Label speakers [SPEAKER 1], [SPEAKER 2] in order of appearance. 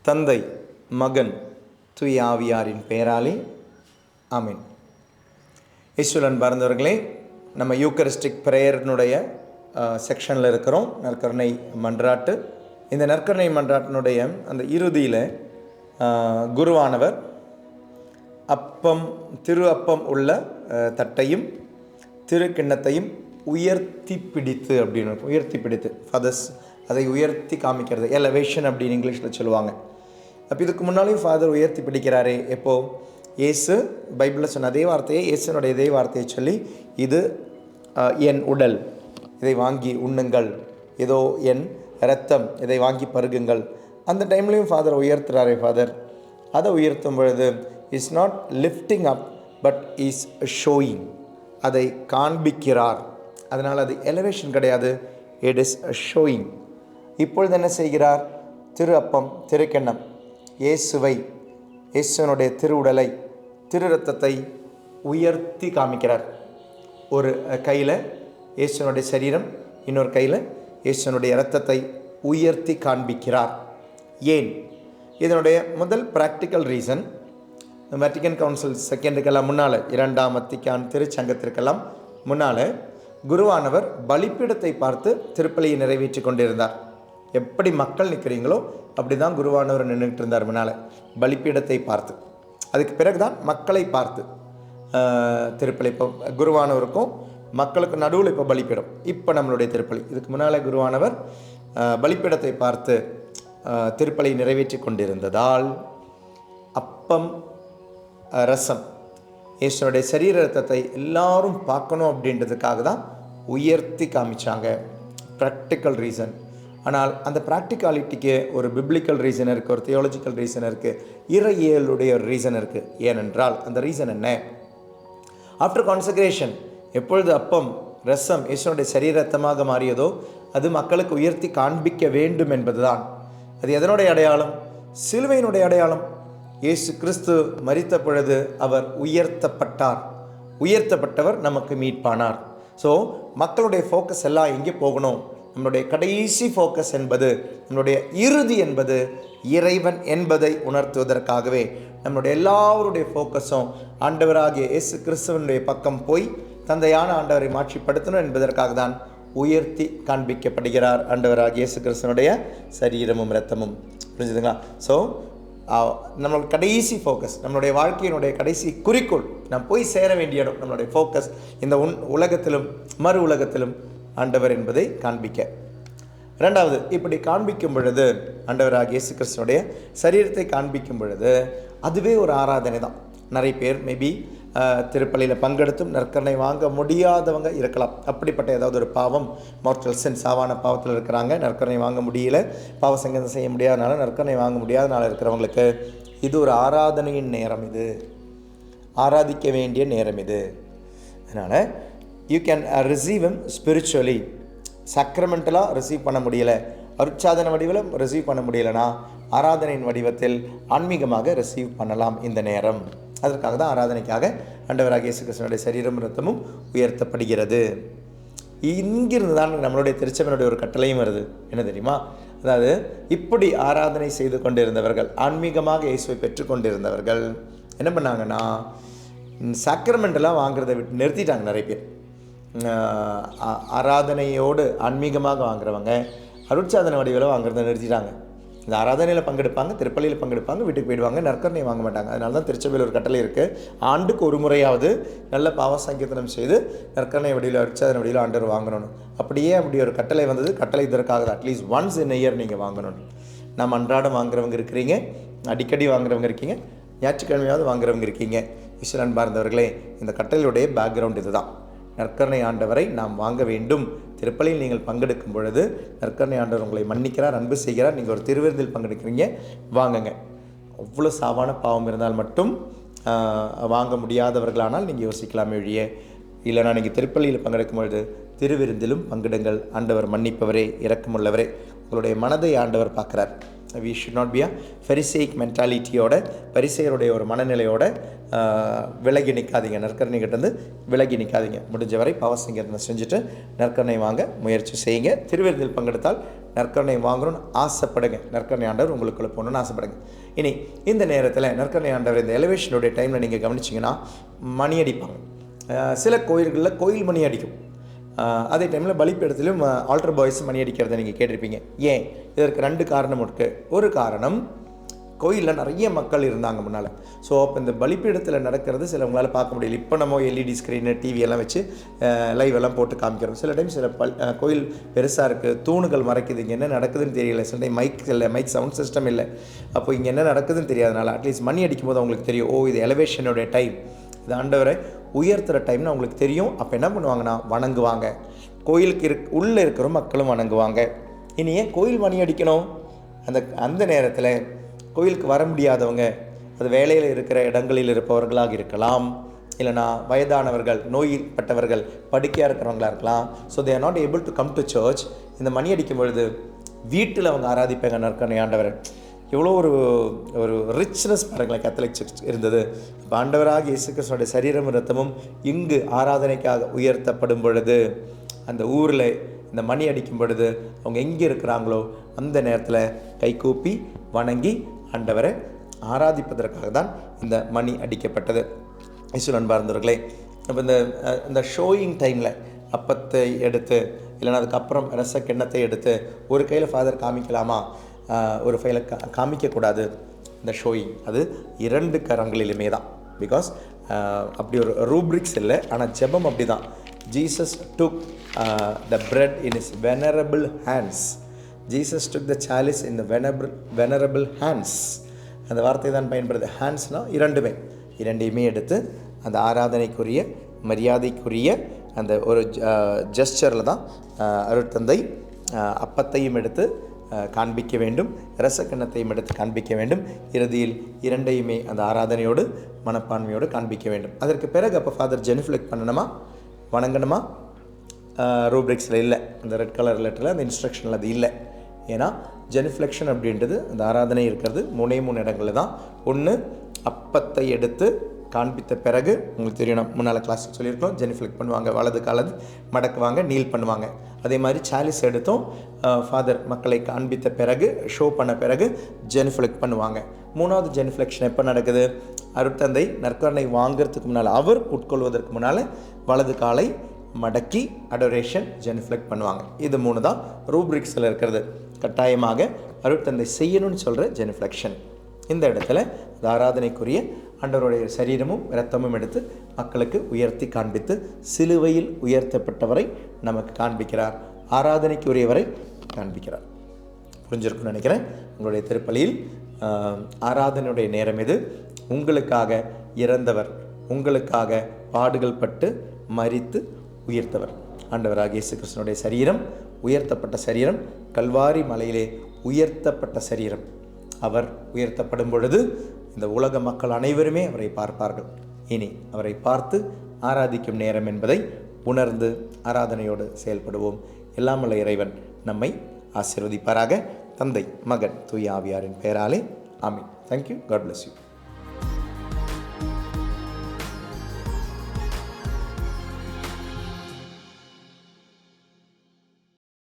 [SPEAKER 1] தந்தை, மகன், தூய ஆவியாரின் பெயராலே ஆமென். இயேசுவில் பறந்தவர்களே, நம்ம யூக்கரிஸ்டிக் ப்ரேயர்னுடைய செக்ஷனில் இருக்கிறோம். நற்கருணை மன்றாட்டு. இந்த நற்கருணை மன்றாட்டினுடைய அந்த இறுதியில் குருவானவர் திரு அப்பம் உள்ள தட்டையும் திரு கிண்ணத்தையும் உயர்த்தி பிடித்து அப்படின்னு உயர்த்தி பிடித்து ஃபாதர்ஸ் அதை உயர்த்தி காமிக்கிறது, எலவேஷன் அப்படின்னு இங்கிலீஷில் சொல்லுவாங்க. அப்போ இதுக்கு முன்னாலேயும் ஃபாதர் உயர்த்தி பிடிக்கிறாரே. எப்போது இயேசு பைபிளில் சொன்ன அதே வார்த்தையை, இயேசுனுடைய இதே வார்த்தையை சொல்லி, இது என் உடல், இதை வாங்கி உண்ணுங்கள், இதோ என் இரத்தம், இதை வாங்கி பருகுங்கள். அந்த டைம்லேயும் ஃபாதர் உயர்த்துறாரே. ஃபாதர் அதை உயர்த்தும் பொழுது is not lifting up but is showing, அதை காண்பிக்கிறார். அதனால் அது எலவேஷன் கிடையாது, இட் இஸ் ஷோயிங். இப்பொழுது என்ன செய்கிறார்? திரு அப்பம், திருக்கெண்ணம், இயேசுனுடைய திரு உடலை, திரு இரத்தத்தை உயர்த்தி காமிக்கிறார். ஒரு கையில் இயேசுனுடைய சரீரம், இன்னொரு கையில் இயேசுனுடைய இரத்தத்தை உயர்த்தி காண்பிக்கிறார். ஏன்? இதனுடைய முதல் ப்ராக்டிக்கல் ரீசன், வெட்டிக்கன் கவுன்சில் செகண்டுக்கெல்லாம் முன்னால், இரண்டாம் வத்திக்கான் திருச்சங்கத்திற்கெல்லாம் முன்னால் குருவானவர் பலிப்பீடத்தை பார்த்து திருப்பலியை நிறைவேற்றி கொண்டிருந்தார். எப்படி மக்கள் நிற்கிறீங்களோ அப்படி தான் குருவானவர் நின்றுட்டு இருந்தார் முன்னால், பலிப்பீடத்தை பார்த்து. அதுக்கு பிறகு தான் மக்களை பார்த்து திருப்பலி. இப்போ குருவானவருக்கும் மக்களுக்கு நடுவில் இப்போ பலிப்பீடம், இப்போ நம்மளுடைய திருப்பலி. இதுக்கு முன்னால் குருவானவர் பலிப்பீடத்தை பார்த்து திருப்பலியை நிறைவேற்றி கொண்டிருந்ததால் அப்பம், ரசம், இயேசுனுடைய சரீர ரத்தத்தை எல்லாரும் பார்க்கணும் அப்படின்றதுக்காக தான் உயர்த்தி காமிச்சாங்க. Practical reason. ஆனால் அந்த ப்ராக்டிகாலிட்டிக்கு ஒரு பிப்ளிக்கல் ரீசன் இருக்குது, ஒரு தியோலஜிக்கல் ரீசன் இருக்குது, இறையியலுடைய ஒரு ரீசன் இருக்குது. ஏனென்றால் அந்த ரீசன் என்ன? ஆஃப்டர் கான்சக்ரேஷன், எப்பொழுது அப்பம், ரசம் இயேசுனுடைய சரீரத்தமாக மாறியதோ அது மக்களுக்கு உயர்த்தி காண்பிக்க வேண்டும் என்பதுதான். அது எதனுடைய அடையாளம்? சிலுவையினுடைய அடையாளம். இயேசு கிறிஸ்து மரித்த பொழுது அவர் உயர்த்தப்பட்டார். உயர்த்தப்பட்டவர் நமக்கு மீட்பானார். ஸோ மக்களுடைய ஃபோக்கஸ் எல்லாம் எங்கே போகணும்? நம்மளுடைய கடைசி ஃபோக்கஸ் என்பது, நம்மளுடைய இறுதி என்பது இறைவன் என்பதை உணர்த்துவதற்காகவே நம்மளுடைய எல்லாருடைய ஃபோக்கஸும் ஆண்டவராகிய இயேசு கிறிஸ்துவனுடைய பக்கம் போய் தந்தையான ஆண்டவரை மாட்சிப்படுத்தணும் என்பதற்காக தான் உயர்த்தி காண்பிக்கப்படுகிறார் ஆண்டவராகிய இயேசு கிறிஸ்துவனுடைய சரீரமும் இரத்தமும். புரிஞ்சுதுங்களா? ஸோ நம்மளோட கடைசி ஃபோக்கஸ், நம்மளுடைய வாழ்க்கையினுடைய கடைசி குறிக்கோள், நாம் போய் சேர வேண்டிய இடம், நம்மளுடைய ஃபோக்கஸ் இந்த உலகத்திலும் மறு உலகத்திலும் ஆண்டவர் என்பதை காண்பிக்க. ரெண்டாவது, இப்படி காண்பிக்கும் பொழுது, ஆண்டவராகிய இயேசு கிறிஸ்துனுடைய சரீரத்தை காண்பிக்கும் பொழுது அதுவே ஒரு ஆராதனை தான். நிறைய பேர் மேபி திருப்பலியில் பங்கெடுத்தும் நற்கருணை வாங்க முடியாதவங்க இருக்கலாம். அப்படிப்பட்ட ஏதாவது ஒரு பாவம், மார்டல் சின், சாவான பாவத்தில் இருக்கிறாங்க, நற்கருணை வாங்க முடியல, பாவ சங்கீதம் செய்ய முடியாதனால, நற்கருணை வாங்க முடியாதனால இருக்கிறவங்களுக்கு இது ஒரு ஆராதனையின் நேரம், இது ஆராதிக்க வேண்டிய நேரம் இது. அதனால் you can receive him spiritually. சக்ரமெண்டலாக ரிசீவ் பண்ண முடியலை, அருட்சாதன வடிவில் ரிசீவ் பண்ண முடியலைன்னா ஆராதனையின் வடிவத்தில் ஆன்மீகமாக ரிசீவ் பண்ணலாம் இந்த நேரம். அதற்காக தான் ஆராதனைக்காக ஆண்டவராகிய இயேசு கிறிஸ்துவினுடைய சரீரம் இரத்தமும் உயர்த்தப்படுகிறது. இங்கிருந்து தான் நம்மளுடைய திருச்சபையினுடைய ஒரு கட்டளையும் வருது. என்ன தெரியுமா? அதாவது இப்படி ஆராதனை செய்து கொண்டிருந்தவர்கள், ஆன்மீகமாக இயேசுவை பெற்றுக்கொண்டிருந்தவர்கள் என்ன பண்ணாங்கன்னா, சாக்ரமெண்டெல்லாம் வாங்குறதை விட்டு நிறுத்திட்டாங்க. நிறைய பேர் ஆராதனையோடு ஆன்மீகமாக வாங்குறவங்க அருட்சாதன வடிவில் வாங்குறதை நிறுத்திட்டாங்க. இந்த ஆராதனையில் பங்கெடுப்பாங்க, திருப்பலியில் பங்கெடுப்பாங்க, வீட்டுக்கு போயிடுவாங்க, நற்கருணை வாங்க மாட்டாங்க. அதனால தான் திருச்சபையில் ஒரு கட்டளை இருக்குது, ஆண்டுக்கு ஒரு முறையாவது நல்ல பாவ சங்கீர்த்தனம் செய்து நற்கருணை வடிவில், அருட்சாதன வடிவில் ஆண்டவர் வாங்கணும். அப்படியே அப்படி ஒரு கட்டளை வந்தது. கட்டளை இதற்காக தான், அட்லீஸ்ட் ஒன்ஸ் இன் இயர் நீங்கள் வாங்கணும். நம்ம அன்றாடம் வாங்குறவங்க இருக்கிறீங்க, அடிக்கடி வாங்குறவங்க இருக்கீங்க, ஞாயிற்றுக்கிழமையாவது வாங்குறவங்க இருக்கீங்க. இஸ்வரன் அன்பார்ந்தவர்களே, இந்த கட்டளையுடைய பேக்ரவுண்ட் இது தான். நற்கருணை ஆண்டவரை நாம் வாங்க வேண்டும். திருப்பலியில் நீங்கள் பங்கெடுக்கும் பொழுது நற்கருணை ஆண்டவர் உங்களை மன்னிக்கிறார், அன்பு செய்கிறார். நீங்கள் ஒரு திருவிருந்தில் பங்கெடுக்கிறீங்க, வாங்குங்க. அவ்வளோ சாவான பாவம் இருந்தால் மட்டும் வாங்க முடியாதவர்களானால் நீங்கள் யோசிக்கலாமே ஒழிய, இல்லைனா நீங்கள் திருப்பலியில் பங்கெடுக்கும் பொழுது திருவிருந்திலும் பங்கெடுங்கள். ஆண்டவர் மன்னிப்பவரே, இரக்கமுள்ளவரே. உங்களுடைய மனதை ஆண்டவர் பார்க்குறார். We should not be a Pharisaic மென்டாலிட்டியோட, பரிசேயருடைய ஒரு மனநிலையோட விலகி நிற்காதீங்க. நற்கருணை கிட்டேருந்து விலகி நிற்காதீங்க. முடிஞ்ச வரை பாவ சங்கீர்த்தனை செஞ்சுட்டு நற்கருணை வாங்க முயற்சி செய்யுங்க. திருவிருந்தில் பங்கெடுத்தால் நற்கருணை வாங்கணும்னு ஆசைப்படுங்க. நற்கருணை ஆண்டவர் உங்களுக்குள்ளே போகணுன்னு ஆசைப்படுங்க. இனி இந்த நேரத்தில் நற்கருணை ஆண்டவர் இந்த எலிவேஷனுடைய டைமில் நீங்கள் கவனிச்சிங்கன்னா மணி அடிப்பாங்க. சில கோயில்களில் கோயில் மணி அடிக்கும். அதே டைமில் பலிப்பீடத்திலும் ஆல்டர் பாய்ஸ் மணி அடிக்கிறத நீங்கள் கேட்டிருப்பீங்க. ஏன்? இதற்கு 2 காரணம் இருக்குது. ஒரு காரணம், கோயிலில் நிறைய மக்கள் இருந்தாங்க முன்னால். ஸோ அப்போ இந்த பலிப்பீடத்தில் நடக்கிறது சிலவங்களால் பார்க்க முடியல. இப்போ நம்ம எல்இடி ஸ்க்ரீனு டிவி எல்லாம் வச்சு லைவ் எல்லாம் போட்டு காமிக்கிறோம். சில டைம் சில கோயில் பெருசாக இருக்குது, தூணுகள் மறைக்குது, இங்கே என்ன நடக்குதுன்னு தெரியல. சில டைம் மைக் இல்லை, மைக் சவுண்ட் சிஸ்டம் இல்லை. அப்போ இங்கே என்ன நடக்குதுன்னு தெரியாதனால அட்லீஸ்ட் மணி அடிக்கும் போது அவங்களுக்கு தெரியும், ஓ இது எலிவேஷனுடைய டைம், இது ஆண்டவரை உயர்த்துகிற டைம்னு அவங்களுக்கு தெரியும். அப்போ என்ன பண்ணுவாங்கன்னா வணங்குவாங்க. கோயிலுக்கு உள்ளே இருக்கிற மக்களும் வணங்குவாங்க. இனி ஏன் கோயில் மணி அடிக்கணும்? அந்த நேரத்தில் கோயிலுக்கு வர முடியாதவங்க, அது வேலையில் இருக்கிற இடங்களில் இருப்பவர்களாக இருக்கலாம், இல்லைனா வயதானவர்கள், நோய்பட்டவர்கள், படுக்கையாக இருக்கிறவங்களாக இருக்கலாம். So they are not able to come to church. இந்த மணி அடிக்கும் பொழுது வீட்டில் அவங்க ஆராதிப்பாங்க நற்கருணை ஆண்டவர். எவ்வளோ ஒரு ரிச்னஸ் பாருங்களேன் கேத்தலிக் சர்ச் இருந்தது. இப்போ ஆண்டவராக இயேசு கிறிஸ்துவோட சரீரம் இரத்தமும் இங்கு ஆராதனைக்காக உயர்த்தப்படும் பொழுது, அந்த ஊரில் இந்த மணி அடிக்கும் பொழுது அவங்க எங்கே இருக்கிறாங்களோ அந்த நேரத்தில் கைகூப்பி வணங்கி ஆண்டவரை ஆராதிப்பதற்காக தான் இந்த மணி அடிக்கப்பட்டது. இயேசுவில் அன்பார்ந்தவர்களே, இப்போ இந்த ஷோயிங் டைமில் அப்பத்தை எடுத்து இல்லைன்னா அதுக்கப்புறம் ரச கிண்ணத்தை எடுத்து ஒரு கையில் ஃபாதர் காமிக்கலாமா, ஒரு ஃபைலை காமிக்கக்கூடாது. இந்த ஷோயிங் அது 2 கரங்களிலுமே தான். பிகாஸ் அப்படி ஒரு ரூப்ரிக்ஸ் இல்லை. ஆனால் ஜெபம் அப்படி தான். Jesus took the bread in his venerable hands. Jesus took the chalice in the venerable hands. அந்த வார்த்தை தான் பயன்படுது. ஹேண்ட்ஸ்னால் இரண்டையுமே எடுத்து அந்த ஆராதனைக்குரிய மரியாதைக்குரிய அந்த ஒரு ஜெஸ்டரில் தான் அருட்தந்தை அப்பத்தையும் எடுத்து காண்பிக்க வேண்டும், ரசக்கிண்ணத்தையும் எடுத்து காண்பிக்க வேண்டும். இறுதியில் 2யுமே அந்த ஆராதனையோடு மனப்பான்மையோடு காண்பிக்க வேண்டும். அதற்கு பிறகு அப்போ ஃபாதர் ஜெனிஃப்ளெக்ட் பண்ணணுமா, வணங்கணுமா? ரூப்ரிக்ஸில் இல்லை. அந்த ரெட் கலர் லெட்டரில் அந்த இன்ஸ்ட்ரக்ஷனில் அது இல்லை. ஏன்னா ஜெனிஃப்ளெக்ஷன் அப்படின்றது அந்த ஆராதனை இருக்கிறது 3 இடங்களில் தான். ஒன்று, அப்பத்தை எடுத்து காண்பித்த பிறகு, உங்களுக்கு தெரியும், நம்ம முன்னால் கிளாஸுக்கு சொல்லியிருக்கோம், ஜெனிஃப்ளெக்ட் பண்ணுவாங்க, வலது காலது மடக்குவாங்க, நீல் பண்ணுவாங்க. அதே மாதிரி சாலிஸ் எடுத்தும் ஃபாதர் மக்களை காண்பித்த பிறகு, ஷோ பண்ண பிறகு ஜெனிஃப்ளெக்ட் பண்ணுவாங்க. 3வது ஜெனிஃப்ளெக்ஷன் எப்போ நடக்குது? அருட்தந்தை நற்கருணை வாங்கிறதுக்கு முன்னால், அவர் உட்கொள்வதற்கு முன்னால் வலது காலை மடக்கி அடோரேஷன் ஜெனிஃப்ளெக்ட் பண்ணுவாங்க. இது 3 தான் ரூப்ரிக்ஸில் இருக்கிறது. கட்டாயமாக அருட்தந்தை செய்யணும்னு சொல்கிற ஜெனிஃப்ளெக்ஷன். இந்த இடத்துல ஆராதனைக்குரிய ஆண்டவருடைய சரீரமும் இரத்தமும் எடுத்து மக்களுக்கு உயர்த்தி காண்பித்து சிலுவையில் உயர்த்தப்பட்டவரை நமக்கு காண்பிக்கிறார், ஆராதனைக்கு உரியவரை காண்பிக்கிறார். புரிஞ்சிருக்குன்னு நினைக்கிறேன். உங்களுடைய திருப்பலியில் ஆராதனையுடைய நேரம் இது. உங்களுக்காக இறந்தவர், உங்களுக்காக பாடுகள் பட்டு மரித்து உயர்த்தவர் ஆண்டவராகிய இயேசு கிறிஸ்துவினுடைய சரீரம், உயர்த்தப்பட்ட சரீரம், கல்வாரி மலையிலே உயர்த்தப்பட்ட சரீரம். அவர் உயர்த்தப்படும் பொழுது இந்த உலக மக்கள் அனைவருமே அவரை பார்ப்பார்கள். இனி அவரை பார்த்து ஆராதிக்கும் நேரம் என்பதை உணர்ந்து ஆராதனையோடு செயல்படுவோம். எல்லாம் வல்ல இறைவன் நம்மை ஆசீர்வதிப்பாராக. தந்தை, மகன், தூய ஆவியாரின் பெயராலே ஆமென். தேங்க்யூ. God bless you.